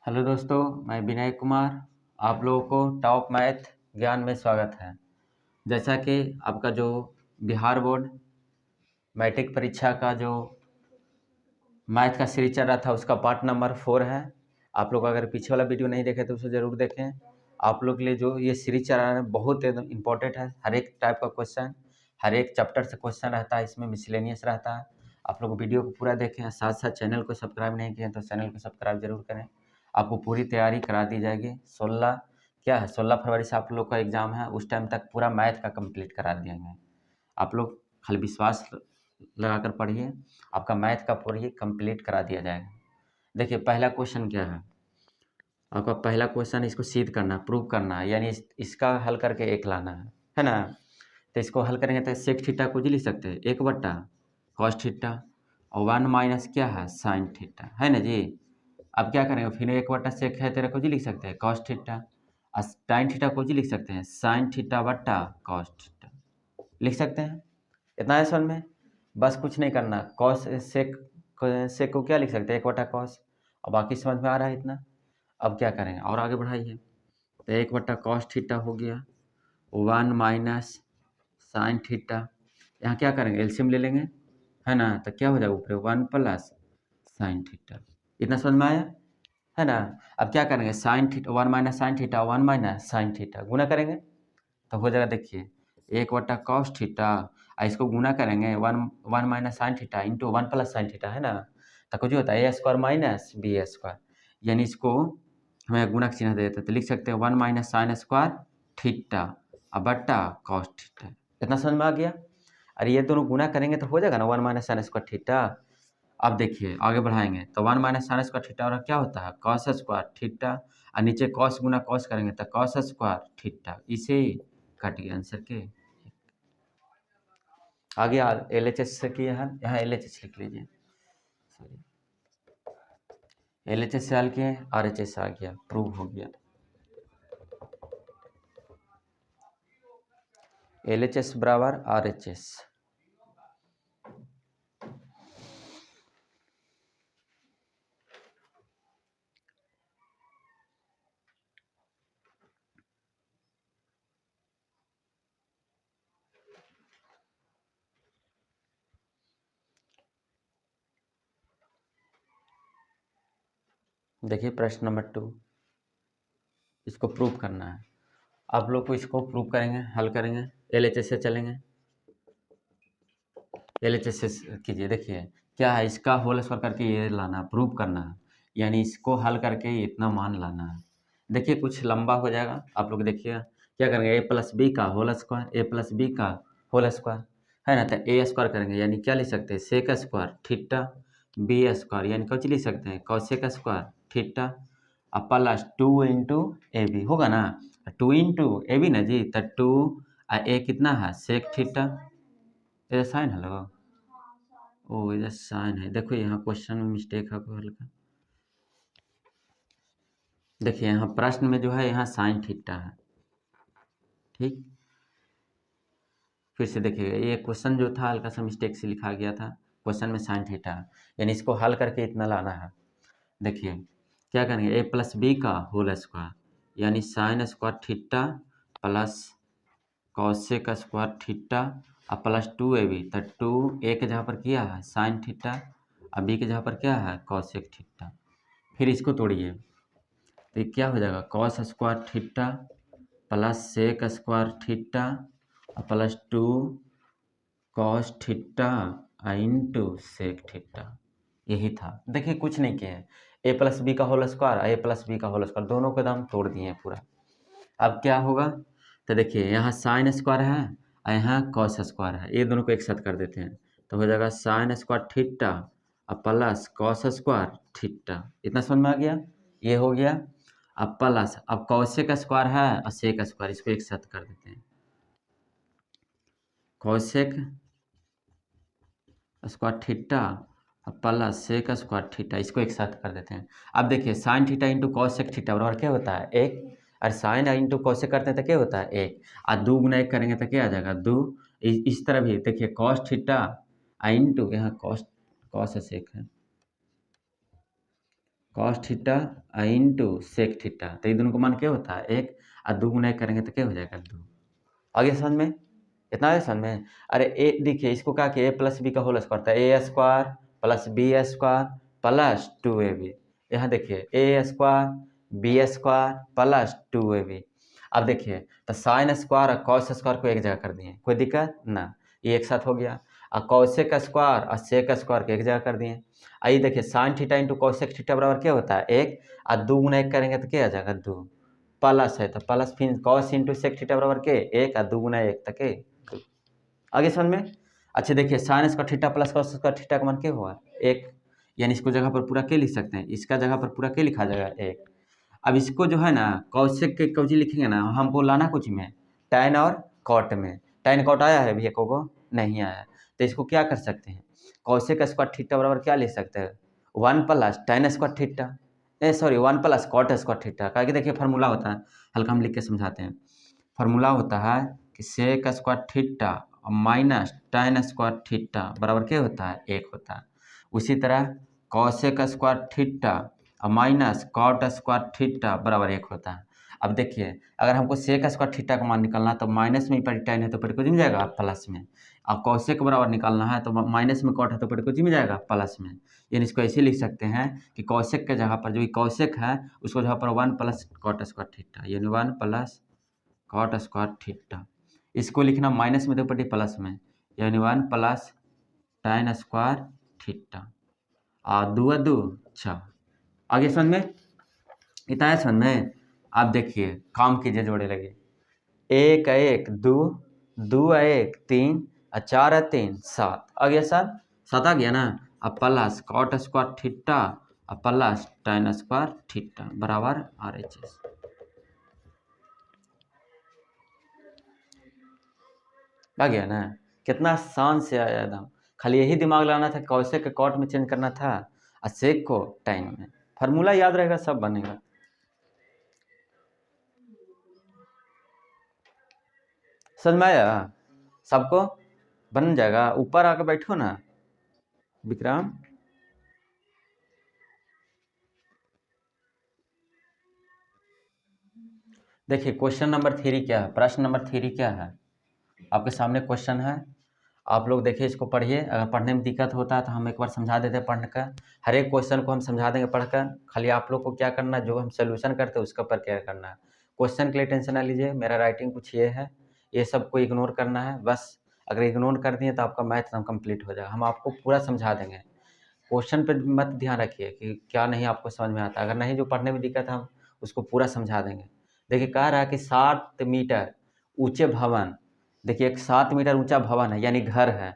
Hello दोस्तों, मैं विनय कुमार। आप लोगों को टॉप मैथ ज्ञान में स्वागत है। जैसा कि आपका जो बिहार बोर्ड मैट्रिक परीक्षा का जो मैथ का सीरीज चल रहा था उसका पार्ट नंबर 4 है। आप लोग अगर पीछे वाला वीडियो नहीं देखे तो उसे ज़रूर देखें। आप लोग के लिए जो ये सीरीज चल रहा है बहुत एकदम इम्पोर्टेंट है। हर एक टाइप का क्वेश्चन, हर एक चैप्टर से क्वेश्चन रहता है, इसमें मिसलेनियस रहता है। आप लोग वीडियो को पूरा देखें, साथ साथ चैनल को सब्सक्राइब नहीं किए तो चैनल को सब्सक्राइब जरूर करें। आपको पूरी तैयारी करा दी जाएगी। 16 फरवरी से आप लोग का एग्ज़ाम है, उस टाइम तक पूरा मैथ का कंप्लीट करा देंगे। आप लोग खाली विश्वास लगाकर पढ़िए, आपका मैथ का पूरी कंप्लीट करा दिया जाएगा। देखिए पहला क्वेश्चन क्या है। आपका पहला क्वेश्चन इसको सिद्ध करना, प्रूव करना है, यानी इसका हल करके एक लाना है ना। तो इसको हल करेंगे तो सेक थीटा को जी लिख सकते हैं 1/, कॉस थीटा और 1 माइनस क्या है, साइन थीटा, है ना जी। अब क्या करेंगे, फिर 1/, सेक है तेरा को जी लिख सकते हैं कॉस थीटा, और टाइन थीटा को जी लिख सकते हैं साइन थीटा बट्टा कॉस थीटा, लिख सकते हैं। इतना है समझ में। बस कुछ नहीं करना, कॉस सेक को क्या लिख सकते हैं 1/, कॉस, और बाकी समझ में आ रहा है इतना। अब क्या करेंगे और आगे बढ़ाइए, तो 1/, कॉस थीटा हो गया, 1 माइनस साइन थीटा। यहाँ क्या करेंगे, एलसीएम ले लेंगे, है ना। तो क्या हो जाएगा ऊपर 1 प्लस साइन थीटा। इतना समझ में आया, है ना। अब क्या करेंगे, sine theta 1 minus sine theta 1 minus sine theta गुना करेंगे तो हो जाएगा, देखिए 1/, कॉस थीटा, और इसको गुना करेंगे 1 minus sine theta into 1 plus sine theta, है ना। तो कुछ होता है a² माइनस b², यानी इसको हमें गुणक चिन्ह दे देते तो लिख सकते हैं 1 माइनस साइन स्क्वायर थीटा और बट्टा कॉस थीटा। इतना समझ में आ गया। अरे ये दोनों गुना करेंगे तो हो जाएगा ना 1 माइनस साइन स्क्वायर थीटा। अब देखिए आगे बढ़ाएंगे तो 1 माइनस साइन स्क्वायर थीटा और क्या होता है कॉस स्क्वायर थीटा, और नीचे कॉस गुना कॉस करेंगे तो कॉस स्क्वायर थीटा, इसे काट गया आंसर के। आगे LHS से किया है, यहाँ LHS लिख लीजिए, सॉरी LHS से हल किए, RHS आ गया, प्रूव हो गया। LHS बराबर RHS। देखिए प्रश्न नंबर 2, इसको प्रूव करना है। आप लोग को इसको प्रूव करेंगे, हल करेंगे, LHS से चलेंगे। LHS से कीजिए। देखिए क्या है, इसका होल स्क्वायर करके ये लाना, प्रूव करना है, यानी इसको हल करके इतना मान लाना है। देखिए कुछ लंबा हो जाएगा, आप लोग देखिएगा क्या करेंगे, a+b का होल स्क्वायर, a+b का होल स्क्वायर, है ना। तो a² करेंगे यानी क्या लिख सकते हैं सेक स्क्वायर थीटा, b² यानी कुछ लिख सकते हैं कॉसेक स्क्वायर थीटा, और प्लस 2 इंटू AB होगा ना, 2 इंटू AB ना जी, तो 2 और a कितना है सेक थीटा, ये साइन है लगा, ओ इधर साइन है। देखो यहाँ क्वेश्चन में मिस्टेक है कोई हल्का। देखिए यहाँ प्रश्न में जो है यहाँ साइन थीटा है, ठीक। फिर से देखिएगा, ये क्वेश्चन जो था हल्का सा मिस्टेक से लिखा गया था, क्वेश्चन में साइन थीटा है, यानी इसको हल करके इतना लाना है। देखिए क्या करेंगे, a+b का होल स्क्वायर यानी sine square theta plus cosec square theta और प्लस 2ab, तो 2a के जगह पर क्या है साइन थीटा और b के जगह पर क्या है कॉसेक थीटा। फिर इसको तोड़िए तो क्या हो जाएगा cos square theta plus sec square theta और plus 2 cos theta into sec theta. यही था। देखिए कुछ नहीं किए हैं, a+b का होल स्क्वायर a+b का होल स्क्वायर दोनों को दाम तोड़ दिए हैं पूरा। अब क्या होगा, तो देखिए यहाँ साइन स्क्वायर है और यहाँ कॉस स्क्वायर है, ये दोनों को एक साथ कर देते हैं तो हो जाएगा साइन स्क्वायर थीटा और प्लस कॉस स्क्वायर थीटा। इतना समझ में आ गया, ये हो गया। अब प्लस, अब कॉसेक स्क्वायर है और सेक स्क्वायर, इसको एक साथ कर देते हैं, cosec square theta plus sec square theta, इसको एक साथ कर देते हैं। अब देखिए sine theta into cosec theta बराबर क्या होता है 1, और साइन इंटू कॉसेक करते हैं तो क्या होता है 1, और 2 गुना 1 करेंगे तो क्या आ जाएगा 2। इस तरह भी देखिए कॉस थीटा इंटू यहाँ कॉस सेक है, cos theta into sec theta, तो ये दोनों का मान क्या होता है 1, और 2 गुना 1 करेंगे तो क्या हो जाएगा 2। आगे समझ में, इतना है समझ में। अरे ए देखिए इसको क्या कि ए प्लस बी का होल स्क्वायर था, A square plus B square plus 2ab। यहाँ देखिए A square B square plus 2ab। अब देखिए तो साइन स्क्वायर और कॉस स्क्वायर को एक जगह कर दिए, कोई दिक्कत ना, ये एक साथ हो गया। और कॉसेक स्क्वायर और सेक स्क्वायर को एक जगह कर दिए। आइए देखिए sine theta into cosec theta बराबर क्या होता है 1, और 2 गुना 1 करेंगे तो क्या आ जाएगा 2, प्लस है तो प्लस, फिर कॉस इंटू सेक थीटा बराबर के 1, और 2 गुना 1 तक 2। आगे समझ में। अच्छा देखिए sine square theta plus cos square theta का मान क्या हुआ 1, यानी इसको जगह पर पूरा क्या लिख सकते हैं, इसका जगह पर पूरा क्या लिखा जाएगा 1। अब इसको जो है ना कौशिक के कौजी लिखेंगे ना, हमको लाना कुछ में टैन और कॉट में। टैन कॉट आया है भैया को नहीं आया, तो इसको क्या कर सकते हैं, कौशिक स्क्वायर थीटा बराबर क्या लिख सकते हैं 1 plus tan square theta, sorry 1 plus cot square theta का। देखिए फार्मूला होता है, हल्का हम लिख के समझाते हैं। फार्मूला होता है कि sec square theta minus tan square theta बराबर क्या होता है 1 होता है। उसी तरह cosec square theta minus cot square theta बराबर 1 होता है। अब देखिए अगर हमको सेक स्क्वायर थीटा का मान निकालना है तो माइनस में टैन है तो परिकोजी में जाएगा प्लस में, और कॉसेक बराबर निकालना है तो माइनस में कॉट है तो परिकोजी में जाएगा प्लस में। यानी इसको ऐसे लिख सकते हैं कि कॉसेक के जगह पर जो कॉसेक है उसको जगह पर 1 प्लस कॉट स्क्वायर थीटा, यानी 1 प्लस कॉट स्क्वायर थीटा। इसको लिखना माइनस में 2 प्लस में, यानी 1 प्लस टैन स्क्वायर थीटा, और 2 2 6। आगे समझ में, इतना है समझ में। आप देखिए काम कीजिए, जोड़े लगे 1 1 2, 2 1 3, 4 3 7 आ गया सर, 7 आ गया ना। अब प्लस कॉट स्क्वायर थीटा और प्लस टैन स्क्वायर थीटा बराबर RHS। आ गया ना, कितना आसान से आया एकदम। खाली यही दिमाग लगाना था, कौशेक के कॉट में चेंज करना था और सेक को टाइम में। फार्मूला याद रहेगा सब बनेगा। समझ में आया सबको, बन जाएगा। ऊपर आकर बैठो ना विक्रम। देखिए क्वेश्चन नंबर 3 क्या है, प्रश्न नंबर 3 क्या है, आपके सामने क्वेश्चन है। आप लोग देखिए इसको पढ़िए, अगर पढ़ने में दिक्कत होता है तो हम एक बार समझा देते हैं पढ़ कर। हर एक क्वेश्चन को हम समझा देंगे पढ़कर, खाली आप लोग को क्या करना है, जो हम सोल्यूशन करते हैं उसके ऊपर क्या करना है। क्वेश्चन के लिए टेंशन ना लीजिए, मेरा राइटिंग कुछ ये है, ये सब को इग्नोर करना है बस। अगर इग्नोर कर दिए तो आपका मैथ एकदम कंप्लीट हो जाएगा, हम आपको पूरा समझा देंगे। क्वेश्चन पर मत ध्यान रखिए कि क्या नहीं आपको समझ में आता, अगर नहीं जो पढ़ने में दिक्कत है हम उसको पूरा समझा देंगे। देखिए कह रहा है कि 7 मीटर ऊंचे भवन, देखिए एक 7 मीटर ऊंचा भवन है यानी घर है।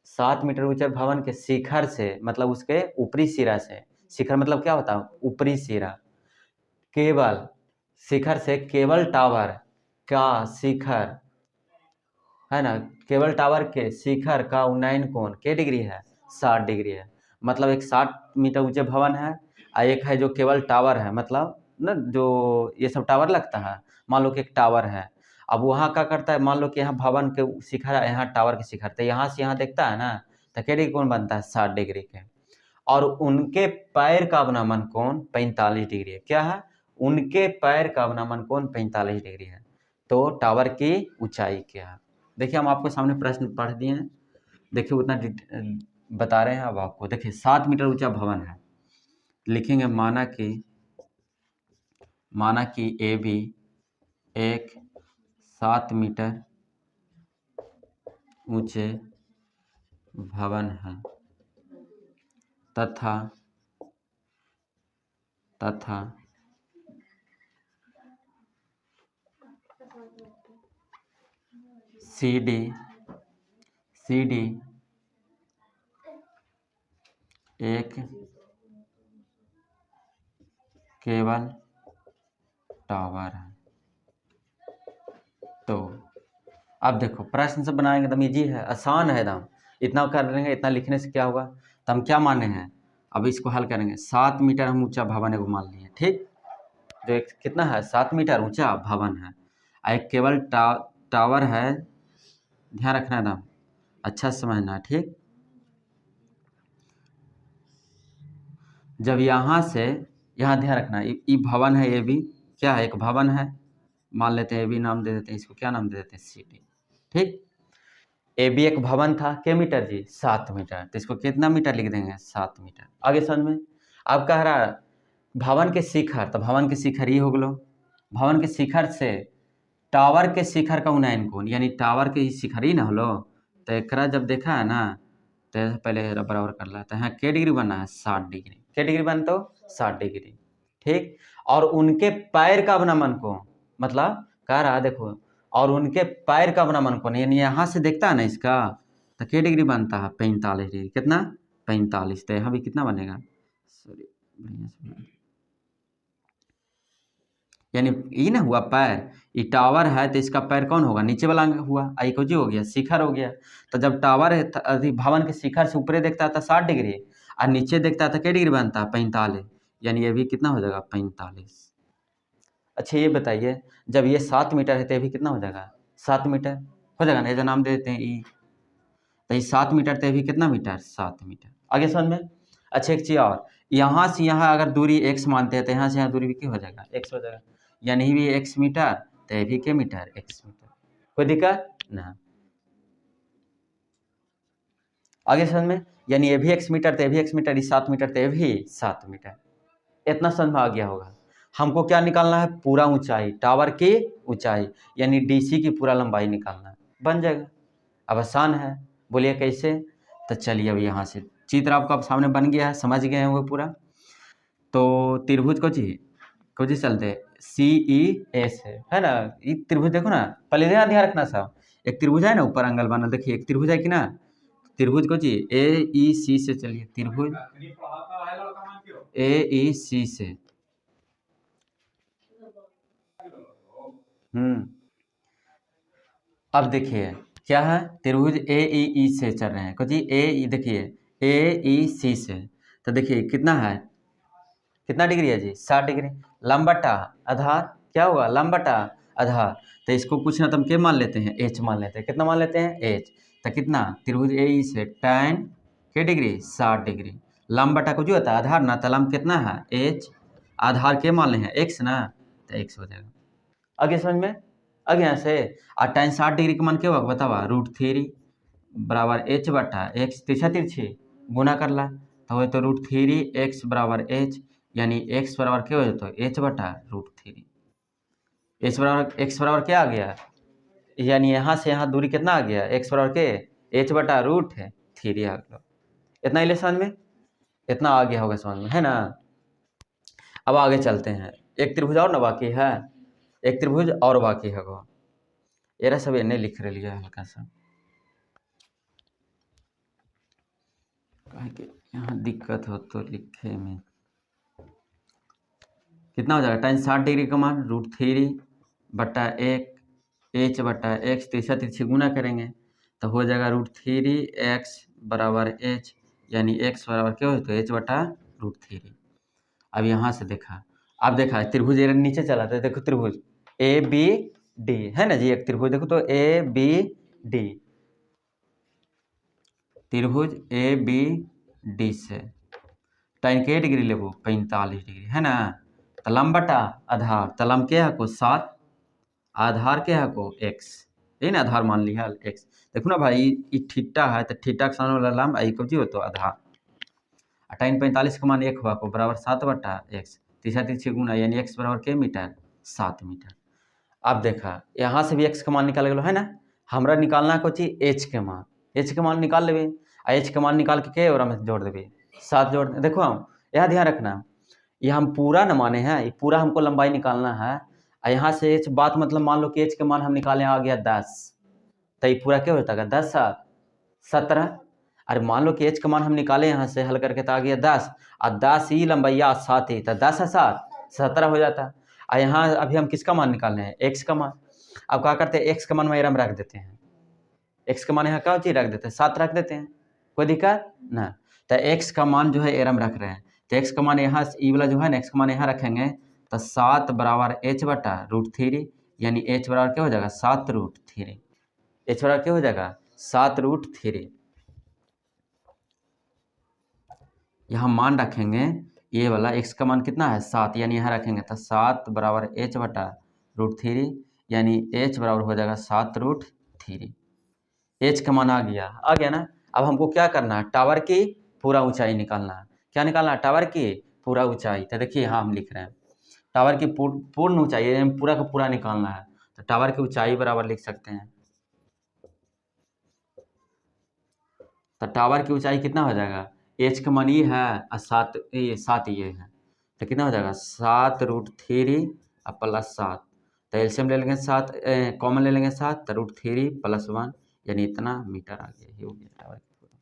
7 मीटर ऊंचे भवन के शिखर से, मतलब उसके ऊपरी सिरा से, शिखर मतलब क्या होता है ऊपरी सिरा, केवल शिखर से केबल टावर का शिखर है ना, केबल टावर के शिखर का उन्नयन कोण क्या डिग्री है 60 डिग्री है। मतलब एक 60 मीटर ऊंचे भवन है और एक है जो केबल टावर है, मतलब ना जो ये सब टावर लगता है, मान लो कि एक टावर है। अब वहाँ क्या करता है, मान लो कि यहाँ भवन के शिखर है, यहाँ टावर के शिखर, तो यहाँ से यहाँ देखता है ना, तो क्या डिग्री कोण बनता है 60 डिग्री के। और उनके पैर का अवनमन कोण 45 डिग्री है। क्या है, उनके पैर का अवनमन कोण 45 डिग्री है। तो टावर की ऊंचाई क्या है। देखिए हम आपको सामने प्रश्न पढ़ दिए हैं, देखिए उतना बता रहे हैं। अब आपको देखिए 7 मीटर ऊंचा भवन है, लिखेंगे माना कि ए बी एक 7 मीटर ऊंचे भवन है तथा सी डी एक केबल टावर है। तो अब देखो प्रश्न से बनाएंगे एकदम इजी है, आसान है एकदम। इतना कर लेंगे, इतना लिखने से क्या होगा, तो हम क्या माने हैं, अब इसको हल करेंगे। 7 मीटर हम ऊंचा भवन है मान लिए, ठीक, जो एक कितना है 7 मीटर ऊंचा भवन है, एक केबल टावर है, ध्यान रखना एकदम अच्छा से समझना है, ठीक। जब यहाँ से यहाँ ध्यान रखना, ये भवन है, ये भी क्या है, एक भवन है, मान लेते हैं, ये भी नाम दे देते हैं, इसको क्या नाम दे देते हैं, सिटी। ठीक, ए भी एक भवन था, क्या मीटर जी, 7 मीटर, तो इसको कितना मीटर लिख देंगे, 7 मीटर। आगे समझ में। अब कह रहा भवन के शिखर, तो भवन के शिखर ही हो गलो, भवन के शिखर से टावर के शिखर का उन्नयन कोण, यानी टावर के ही शिखर ही ना होलो, तो एकरा जब देखा है ना, तो पहले बराबर कर ला, तो यहाँ के डिग्री बनना है, 60 डिग्री, के डिग्री बनता हो, 60 डिग्री। ठीक, और उनके पैर का अवनमन कोण, मतलब कह रहा देखो, और उनके पैर का अवनमन कोण, यानी यहाँ से देखता है ना इसका, तो के डिग्री बनता है, 45 डिग्री, कितना, 45, तो यहाँ भी कितना बनेगा, सॉरी बढ़िया से, यानी ये ना हुआ पैर, ये टावर है तो इसका पैर कौन होगा, नीचे वाला हुआ, आई को जी हो गया, शिखर हो गया। तो जब टावर है अभी भवन के शिखर से ऊपरे देखता था 60 डिग्री, और नीचे देखता था क्या डिग्री बनता है, 45, यानी ये भी कितना हो जाएगा, 45। अच्छा ये बताइए, जब ये 7 मीटर है तो ये भी कितना हो जाएगा, 7 मीटर हो जाएगा ना, ये जो नाम दे देते हैं ई, तो ये 7 मीटर तो ये भी कितना मीटर, 7 मीटर। आगे समझ में। अच्छा एक चीज़ और, यहाँ से यहाँ अगर दूरी x मानते हैं तो यहाँ से यहाँ दूरी भी क्या हो जाएगा, x हो जाएगा, यानी ये भी x मीटर, तो ये भी क्या मीटर, x मीटर, कोई दिक्कत ना। आगे समझ में, यानी ये भी x मीटर, तो ये भी x मीटर, ये 7 मीटर, तो ये भी 7 मीटर। इतना समझ में आ गया होगा। हमको क्या निकालना है, पूरा ऊंचाई, टावर की ऊंचाई, यानी डीसी की पूरा लंबाई निकालना है, बन जाएगा। अब आसान है, बोलिए कैसे। तो चलिए अब यहाँ से चित्र आपका सामने बन गया है, समझ गए हैं वो पूरा। तो त्रिभुज को जी चलते CES है ना, ये त्रिभुज देखो ना, पहले ध्यान रखना साहब, एक त्रिभुज है ना ऊपर एंगल बना, देखिए एक त्रिभुज है कि ना, त्रिभुज को जी AEC से, चलिए त्रिभुज AEC से, अब देखिए क्या है, त्रिभुज AEE से चल रहे हैं, को जी ए, देखिए AEC से, तो देखिए कितना है, कितना डिग्री है जी, 60 डिग्री, लंबटा आधार क्या होगा, लंबटा आधार, तो इसको कुछ ना तो हम क्या मान लेते हैं, H मान लेते हैं, कितना मान लेते हैं, H, तो कितना, त्रिभुज AE से tan के डिग्री, 60 डिग्री, लंबटा को जो होता है आधार ना, तो लंब कितना है, H, आधार के मान लें हैं x ना, तो x हो जाएगा। आगे समझ में, आगे यहाँ से और tan 60 डिग्री का मान क्या होगा बतावा, √3 बराबर H बटा x, तिरछा तिरछी गुना कर ला, तो वो तो √3x बराबर H, यानी x बराबर क्या हो जाता है, H बटा √3, x बराबर क्या आ गया, यानी यहाँ से यहाँ दूरी कितना आ गया, x बराबर के H बटा √3 आ गया। इतना ही समझ में, इतना आ गया होगा समझ में, है ना। अब आगे चलते हैं, एक त्रिभुज और ना बाकी है, एक त्रिभुज और बाकी है वो, ये सब इन्हें लिख लिया हल्का सा, यहाँ दिक्कत हो तो लिखे में, कितना हो जाएगा, tan 60 डिग्री का मान √3 बटा 1 H बटा x, तिरछा तिरछी गुना करेंगे तो हो जाएगा √3x बराबर H, यानी x बराबर क्या हो तो H बटा √3। अब यहाँ से देखा, अब देखा त्रिभुज नीचे चला था, देखो त्रिभुज ABD है ना जी, एक त्रिभुज देखो तो ABD, त्रिभुज ABD से tan के डिग्री लेबो, 45 डिग्री है ना, तो लंब बटा आधार, तो लंब के है को 7, आधार के है को x, यही ना आधार मान लिया x, देखो ना भाई ये थीटा है, तो थीटा के सामने वाला लंब आई को जी हो तो आधार, tan 45 का मान 1 हुआ को बराबर 7 बटा x, तीसरा तिरछी गुना, यानी x बराबर के मीटर, 7 मीटर। अब देखा यहाँ से भी x का मान निकाल गया है ना, हमरा निकालना को चाहिए h के मान, h के मान निकाल लेबे, h के मान निकाल के और हम जोड़ देबे, 7 जोड़, देखो हम यहाँ ध्यान रखना, ये हम पूरा न माने हैं, ये पूरा हमको लंबाई निकालना है, और यहाँ से h बात मतलब मान लो कि h के मान हम निकाले आ गया 10, तो ये पूरा क्या होता है 10 7 17, अरे मान लो कि h का मान हम निकाले यहाँ से हल करके तो आ गया 10, और 10 ही लंबाइया 7 ही, तो 10 7 17 हो जाता है। और यहाँ अभी हम किसका मान निकालने हैं, x का मान। अब क्या करते हैं, x का मान में एरम रख देते हैं, x का मान यहाँ क्या चीज़ रख देते हैं, 7 रख देते हैं, कोई दिक्कत ना। तो x का मान जो है एरम रख रहे हैं, तो x का मान यहाँ ई वाला जो है ना, x का मान यहाँ रखेंगे तो 7 बराबर h बटा √3, यानी h बराबर क्या हो जाएगा 7√3, h बराबर क्या हो जाएगा 7√3। यहाँ मान रखेंगे ये वाला x का मान कितना है 7, यानी यहाँ रखेंगे तो 7 बराबर h/√3, यानी h बराबर हो जाएगा 7√3। h का मान आ गया ना। अब हमको क्या करना है, टावर की पूरा ऊंचाई निकालना है। क्या निकालना है, टावर की पूरा ऊंचाई। तो देखिए यहाँ हम लिख रहे हैं टावर की पूर्ण ऊंचाई, यानी पूरा का पूरा निकालना है। तो टावर की ऊंचाई बराबर लिख सकते हैं, तो टावर की ऊंचाई कितना हो जाएगा, h का मान ये है और 7 ये है, तो कितना हो जाएगा 7√3 और +7। तो एलसीएम ले लेंगे 7, कॉमन ले लेंगे 7, तो √3 + 1 यानी इतना मीटर आ गया। ये हो गया टावर की पूरी ऊंचाई।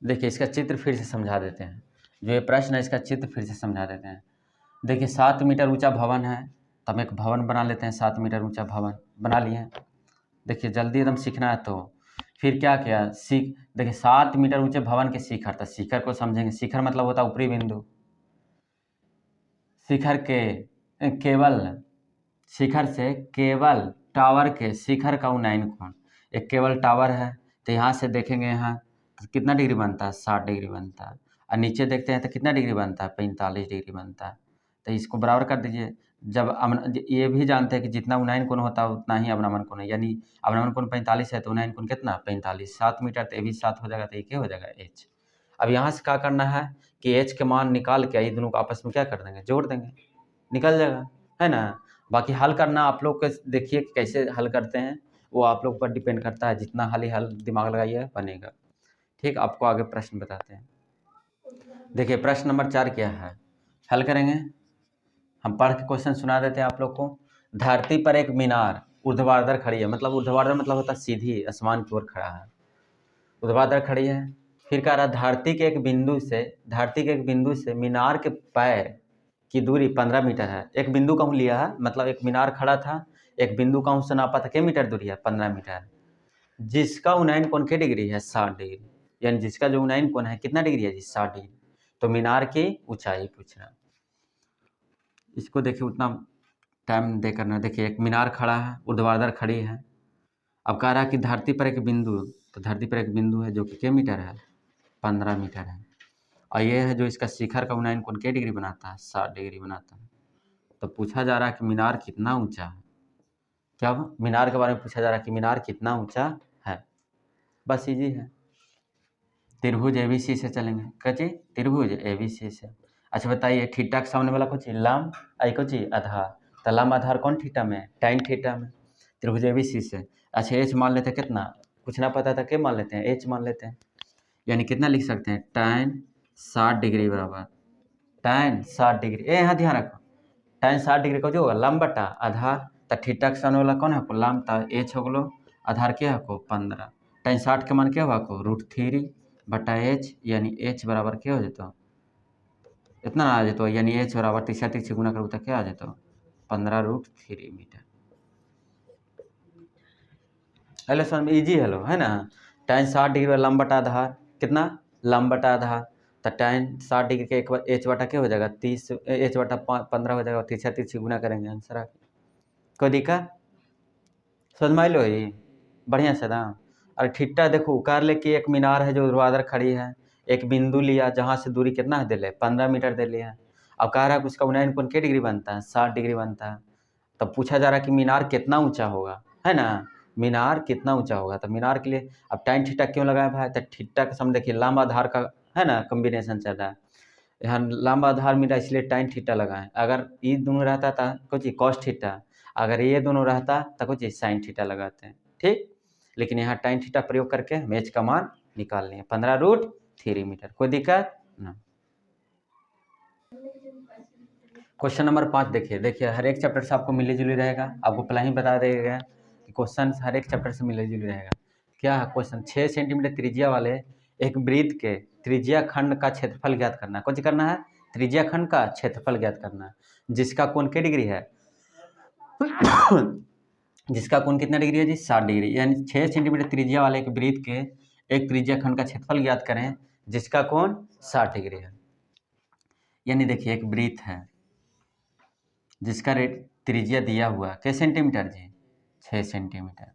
देखिए इसका चित्र फिर से समझा देते हैं, जो ये प्रश्न है इसका चित्र फिर से समझा देते हैं। देखिए 7 मीटर ऊंचा भवन है, तो हम एक भवन बना लेते हैं। 7 मीटर ऊंचा भवन बना लिए। देखिए जल्दी एकदम सीखना है, तो फिर क्या किया, देखिए 7 मीटर ऊंचे भवन के शिखर, तो शिखर को समझेंगे। शिखर मतलब होता है ऊपरी बिंदु। शिखर से केवल टावर के शिखर का उन्नयन कोण, एक केवल टावर है, तो यहाँ से देखेंगे यहाँ तो कितना डिग्री बनता है, 60 डिग्री बनता है। और नीचे देखते हैं तो कितना डिग्री बनता है, 45 डिग्री बनता है। तो इसको बराबर कर दीजिए। ये भी जानते हैं कि जितना उन्नयन कोण होता है उतना ही अवनमन कोण है, यानी अवनमन कोण 45 है तो उन्नयन कोण कितना 45। 7 मीटर तो ये भी 7 हो जाएगा, तो ये हो जाएगा h। अब यहाँ से क्या करना है कि h के मान निकाल के ये दोनों को आपस में क्या कर देंगे, जोड़ देंगे, निकल जाएगा, है ना। बाकी हल करना आप लोग के देखिए कि कैसे हल करते हैं, वो आप लोग पर डिपेंड करता है। जितना हल दिमाग लगाइए बनेगा। ठीक, आपको आगे प्रश्न बताते हैं। देखिए प्रश्न नंबर 4 क्या है, हल करेंगे। हम पढ़ के क्वेश्चन सुना देते हैं आप लोग को। धरती पर एक मीनार ऊर्ध्वाधर खड़ी है, मतलब ऊर्ध्वाधर मतलब होता है सीधी आसमान की ओर खड़ा है, ऊर्ध्वाधर खड़ी है। फिर कह रहा धरती के एक बिंदु से मीनार के पैर की दूरी 15 मीटर है। एक बिंदु कहूँ लिया है, मतलब एक मीनार खड़ा था, एक बिंदु कहूँ से नापा था, कितने मीटर दूरी है, 15 मीटर। जिसका उन्नयन कोण कितनी डिग्री है, 60 डिग्री, यानी जिसका जो उन्नयन कोण है कितना डिग्री है जी, 60 डिग्री। तो मीनार की ऊंचाई पूछना। इसको देखिए उतना टाइम दे करना। देखिए एक मीनार खड़ा है, ऊर्ध्वाधर खड़ी है। अब कह रहा है कि धरती पर एक बिंदु, तो धरती पर एक बिंदु है जो कि कितने मीटर है, 15 मीटर है। और ये है जो इसका शिखर का उन्नयन कोण कितनी डिग्री बनाता है, 60 डिग्री बनाता है। तो पूछा जा रहा है कि मीनार कितना ऊंचा है। क्या मीनार के बारे में पूछा जा रहा है कि मीनार कितना ऊंचा है। बस इजी है। त्रिभुज एबीसी से चलेंगे, कची त्रिभुज एबीसी से। अच्छा बताइए, थीटा के सामने वाला कुछ लंब, आई कुछ आधार, तो लंब आधार कौन थीटा में, टाइन थीटा में। त्रिभुज एबीसी से। अच्छा एच मान लेते हैं कितना, कुछ ना पता था, क्या मान लेते हैं, एच मान लेते हैं। यानी कितना लिख सकते हैं, टाइन 60 डिग्री बराबर टाइन 60 डिग्री। यहाँ ध्यान रखो, टाइन 60 डिग्री का जो होगा लंब बटा आधार, तो थीटा के सामने वाला कौन है को लंब, तो एच हो गलो, आधार क्या है को 15। टाइन 60 के मान क्या हुआ को √3 बटा एच, यानी एच बराबर क्या हो जाता, इतना आ जाता, यानी एच बराबर 3 से गुना करो तो क्या आ जाता, 15√3 metre. Hello sir easy hello, है ना। टाइन 60 डिग्री लंब बटा आधार, कितना लंब बटा आधार, तो टाइन 60 डिग्री के एक बार एच बटा क्या हो जाएगा 30, एच बटा 15 हो जाएगा, 3 से गुना करेंगे आंसर आ। कोई दिक्कत समझ में लो, ये बढ़िया से ना। और थीटा देखो कर ले कि एक मीनार है जो ऊर्ध्वाधर खड़ी है, एक बिंदु लिया जहाँ से दूरी कितना है दे ले 15 मीटर दे लिया। अब कह रहा है कि उसका उन्नयन कोण कितनी डिग्री बनता है, 60 डिग्री बनता है। तब पूछा जा रहा है कि मीनार कितना ऊंचा होगा, है ना, मीनार कितना ऊंचा होगा। तो मीनार के लिए अब टाइन थीटा क्यों लगाया भाई, तो थीटा का समझ देखिए लंब आधार का है ना कॉम्बिनेशन चल रहा है यहाँ, लंब आधार मिला इसलिए टाइन थीटा लगाएं। अगर ये दोनों रहता था कुछ कॉस थीटा, अगर ये दोनों रहता तो कुछ साइन थीटा लगाते हैं, ठीक। लेकिन यहाँ टाइन थीटा प्रयोग करके हम एच का मान निकाल लें 15√3 मीटर। कोई दिक्कत ना। क्वेश्चन नंबर 5 देखिए हर एक चैप्टर से आपको मिली जुली रहेगा, आपको पहले ही बता दिया गया कि क्वेश्चन हर एक चैप्टर से मिली जुली रहेगा। क्या है क्वेश्चन, 6 सेंटीमीटर त्रिज्या वाले एक वृत्त के त्रिज्या खंड का क्षेत्रफल ज्ञात करना है। कुछ करना है, त्रिज्या खंड का क्षेत्रफल ज्ञात करना है, जिसका कोण कितनी डिग्री है जिसका कोण कितना डिग्री है जी 60 डिग्री, यानी 6 सेंटीमीटर त्रिज्या वाले एक वृत्त के एक त्रिज्या खंड का क्षेत्रफल ज्ञात करें जिसका कोण 60 डिग्री है। यानी देखिए एक वृत्त है जिसका त्रिज्या दिया हुआ कितने सेंटीमीटर जी 6 सेंटीमीटर,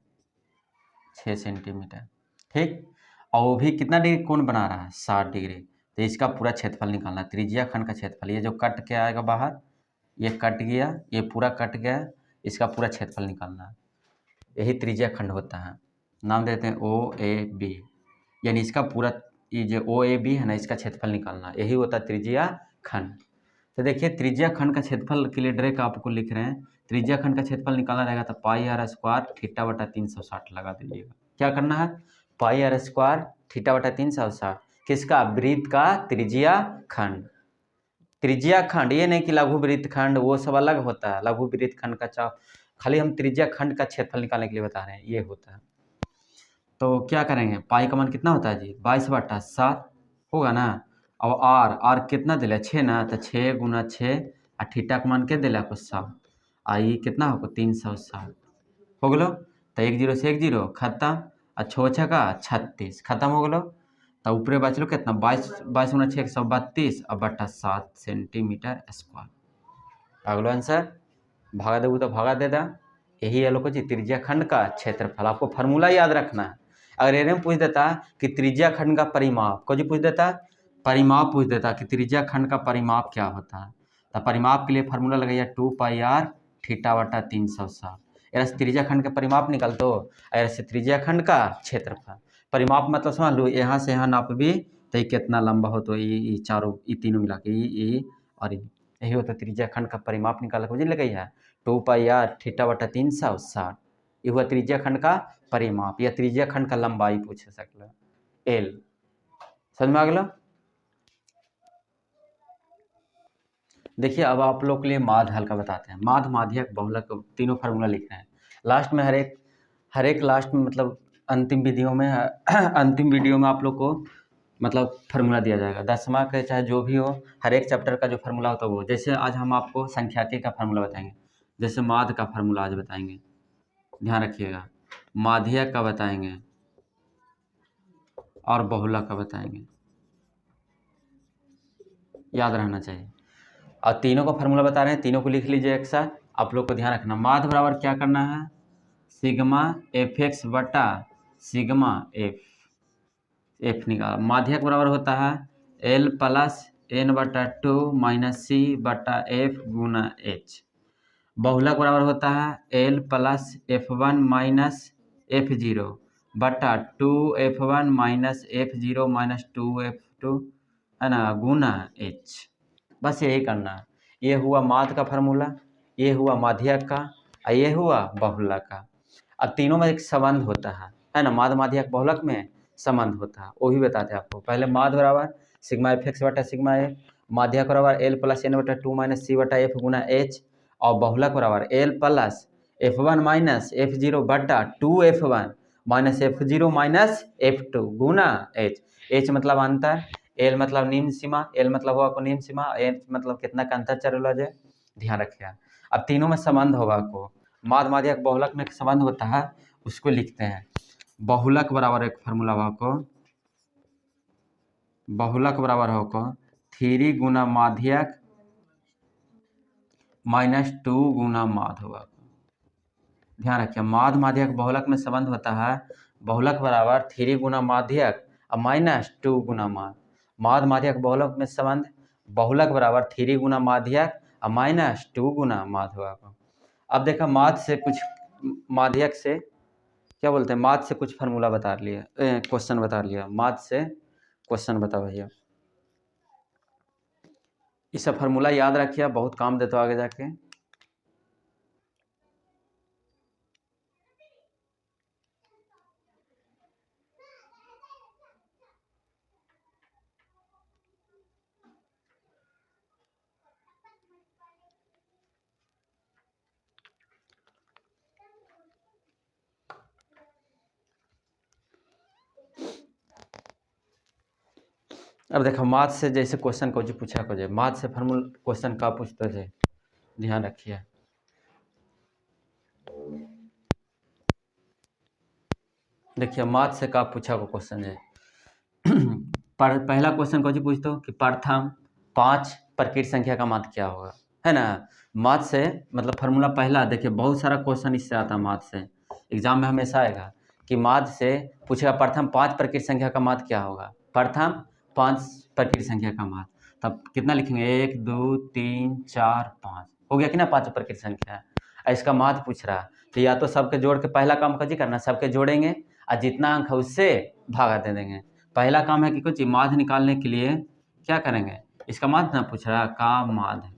6 सेंटीमीटर, ठीक। और वो भी कितना डिग्री कोण बना रहा है 60 डिग्री। तो इसका पूरा क्षेत्रफल निकालना, त्रिज्या खंड का क्षेत्रफल, ये जो कट के आएगा बाहर, ये कट गया, ये पूरा कट गया, इसका पूरा क्षेत्रफल निकालना, यही त्रिज्या खंड होता है। नाम देते हैं ओ ए बी, यानी इसका पूरा ये जो ओ ए बी है ना, इसका क्षेत्रफल निकालना, यही होता है त्रिज्या खंड। तो देखिए त्रिज्या खंड का क्षेत्रफल के लिए डायरेक्ट आपको लिख रहे हैं, त्रिज्या खंड का क्षेत्रफल निकालना रहेगा तो पाई आर स्क्वायर थीटा बटा 360 लगा दीजिएगा। क्या करना है, पाई आर स्क्वायर थीटा बटा 360, किसका, वृत्त का त्रिज्या खंड। त्रिज्या खंड, ये नहीं कि लघु वृत्त खंड, वो सब अलग होता है। लघु वृत्त खंड का चाव, खाली हम त्रिज्या खंड का क्षेत्रफल निकालने के लिए बता रहे हैं, ये होता है। तो क्या करेंगे, पाई का मान कितना होता है जी 22/7 होगा ना। और आर कितना दिला 6 ना, तो 6 गुना 6 और थीटा का मान क्या दिला कुछ 100, आई कितना होगा 360 हो गलो। तो 1 0 से 1 0 खत्म, और 6 6 का 36 खत्म हो गलो। तो ऊपरे बचलो कितना 22 गुना 6 132 और बटा 7 सेंटीमीटर स्क्वायर। अगलो आंसर भागा देगा तो भागा दे दा, यही है लोग जी त्रिज्या खंड का क्षेत्रफल। आपको फार्मूला याद रखना है। अगर एरे में पूछ देता कि त्रिज्या खंड का परिमाप, को जी पूछ देता परिमाप पूछ देता कि त्रिज्या खंड का परिमाप क्या होता है, तो परिमाप के लिए फार्मूला लगाइए 2 पाई आर थीटा बटा 360। ऐसे त्रिज्या खंड का परिमाप निकल तो ऐसे त्रिज्या खंड का क्षेत्रफल। परिमाप मतलब समझ लो, यहाँ से यहाँ नाप भी तो कितना लंबा हो, तो ये चारों ये तीनों मिला के ये और यही होता है त्रिज्या खंड का परिमाप निकाला मुझे लगा है 2 पाई आर थीटा बटा 360। ये हुआ त्रिज्या खंड का परिमाप, या त्रिज्या खंड का लंबाई पूछ सकला एल। समझ में आ गया। देखिए अब आप लोग के लिए माध्य हल का बताते हैं। माध्य, माध्यक, बहुलक, तीनों फार्मूला लिख रहे हैं। लास्ट में हर एक लास्ट में मतलब अंतिम वीडियो में अंतिम वीडियो में आप लोग को मतलब फार्मूला दिया जाएगा, 10वां के चाहे जो भी हो, हर एक चैप्टर का जो फार्मूला होता है वो। जैसे आज हम आपको संख्याकी का फार्मूला बताएंगे, जैसे माध्य का फार्मूला आज बताएंगे, ध्यान रखिएगा। माध्यक का बताएंगे और बहुलक का बताएंगे, याद रहना चाहिए। और तीनों का फार्मूला बता रहे हैं, तीनों को लिख लीजिए एक साथ। आप लोग को ध्यान रखना, माध्य बराबर क्या करना है, सिग्मा एफ एक्स बटा सिग्मा एफ निकाल। माध्यक बराबर होता है एल प्लस एन बटा 2 माइनस सी बटा एफ गुना एच। बहुलक बराबर होता है L plus F1 minus F0 बटा 2F1 minus F0 minus 2F2 है ना गुना एच। बस यही करना है। ये हुआ माध्य का फार्मूला, ये हुआ माध्यक का, और ये हुआ बहुलक का। अब तीनों में एक संबंध होता है ना, माध्य माध्यक बहुलक में संबंध होता है, वो भी बताते हैं आपको। पहले माध्य बराबर सिग्मा एफ एक्स बटा सिग्मा एफ, माध्यक बराबर एल प्लस एन बटा 2 माइनस सी बटा एफ गुना एच, और बहुलक बराबर L plus F1 minus F0 बटा 2F1 minus F0 minus F2 गुना एच। एच मतलब अंतर, एल मतलब निम्न सीमा, एल मतलब होगा को निम्न सीमा, एच मतलब कितना का अंतर चल जाए, ध्यान रखिए। अब तीनों में संबंध होगा को, माध्य माध्यक बहुलक में संबंध होता है, उसको लिखते हैं। बहुलक बराबर एक फार्मूला होगा को, बहुलक बराबर होगा 3 गुना माध्यक माइनस 2 गुना माध्य होगा। ध्यान रखिए, माध्य माध्यक बहुलक में संबंध होता है, बहुलक बराबर 3 गुना माध्यक और माइनस 2 गुना माध्य। माध्य माध्यक बहुलक में संबंध, बहुलक बराबर 3 गुना माध्यक और माइनस 2 गुना माध्य होगा। अब देखा माध्य से कुछ, माध्यक से क्या बोलते हैं, माध्य से कुछ फार्मूला बता लिया, क्वेश्चन बता लिया, माध्य से क्वेश्चन बता भैया। इस सब फार्मूला याद रखिए, बहुत काम देते हो आगे जाके। अब देखो माथ से जैसे क्वेश्चन को जो पूछा को जाए, माथ से फार्मूला क्वेश्चन का पूछते थे, ध्यान रखिए। देखिए माथ से का पूछा को क्वेश्चन है। पहला क्वेश्चन कौन सी पूछते हो कि प्रथम 5 प्रकृत संख्या का माध्य क्या होगा, है ना। माथ से मतलब फार्मूला पहला, देखिए बहुत सारा क्वेश्चन इससे आता है माथ से, एग्जाम में हमेशा आएगा कि माध्य से पूछेगा प्रथम 5 प्रकृत संख्या का माध्य क्या होगा, प्रथम 5 प्रकृत संख्या का माध्य। तब कितना लिखेंगे 1 2 3 4 5, हो गया कि ना 5 प्रकृत संख्या। इसका माध्य पूछ रहा है तो या तो सबके जोड़ के पहला काम कजी करना, सबके जोड़ेंगे और जितना अंक है उससे भागा दे देंगे। पहला काम है कि कुछ माध्य निकालने के लिए क्या करेंगे, इसका माध्य ना पूछ रहा का माध्य,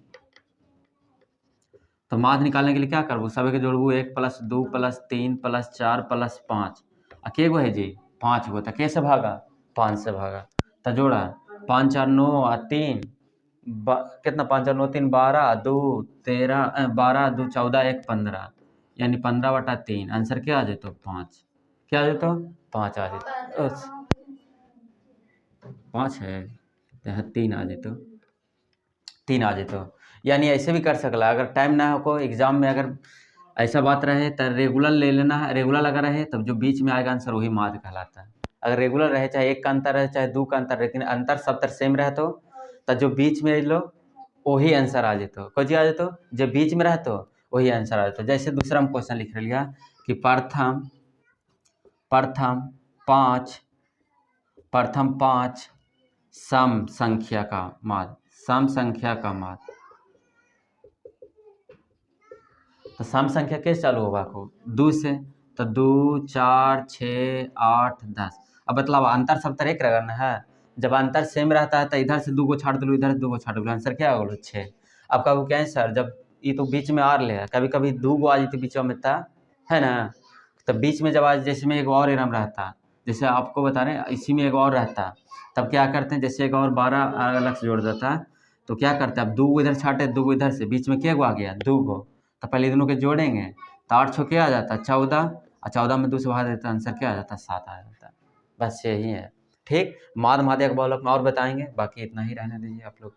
तो माध्य निकालने के लिए क्या करबू, सभी के जोड़बू 1 + 2 + 3 + 4 + 5 के गो है जी 5 गो, तो कैसे भागा 5 से भागा, तो जोड़ा 5 4 9 और 3 कितना 5 4 9 3 12 2 13 12 2 14 1 15, यानी 15/3 आंसर क्या आ जाता 5, क्या आ जाता 5 आ जाता 5 है तो 3 आ जाता 3 आ जाता। यानी ऐसे भी कर सकला, अगर टाइम ना हो को एग्जाम में अगर ऐसा बात रहे तो रेगुलर ले लेना है, रेगुलर लगा रहे तब जो बीच में आएगा आंसर वही माध्य कहलाता है। अगर रेगुलर रहे चाहे 1 का अंतर रहे चाहे 2 का अंतर, लेकिन अंतर सब तर सेम रहे तो जो बीच में लो वही आंसर आ जाता, कोई आ जाता जो बीच में रहते वही आंसर आ जाता। जैसे दूसरा हम क्वेश्चन लिख लिया कि प्रथम 5 सम संख्या का माध्य, सम संख्या का माध्य, तो सम संख्या कैसे चालू होगा को 2 से, तो 2 4 6 8 10। अब मतलब अंतर सब तरह एक रहेगा ना है, जब अंतर सेम रहता है तो इधर से 2 को छाड़ दो इधर से 2 को छाड़ दो, आंसर क्या होगा 6। अब कब क्या है सर, जब ये तो बीच में आर ले कभी कभी 2 गो आ जाती बीच में था, है ना, तो बीच में जब आज जैसे में एक और एरम रहता, जैसे आपको बता रहे हैं इसी में एक और रहता, तब क्या करते हैं जैसे एक और 12 अलग से जोड़ देता है, तो क्या करते हैं अब 2 गो इधर छाटे 2 गो इधर से, बीच में क्या गो आ गया 2 गो, तो पहले दोनों के जोड़ेंगे तो 8 छो क्या आ जाता है 14, और 14 में 2 से भाग देता आंसर क्या आ जाता है 7 आ जाता है। बस यही है। ठीक, माध्य माध्य के बारे में और बताएंगे, बाकी इतना ही रहने दीजिए आप लोग।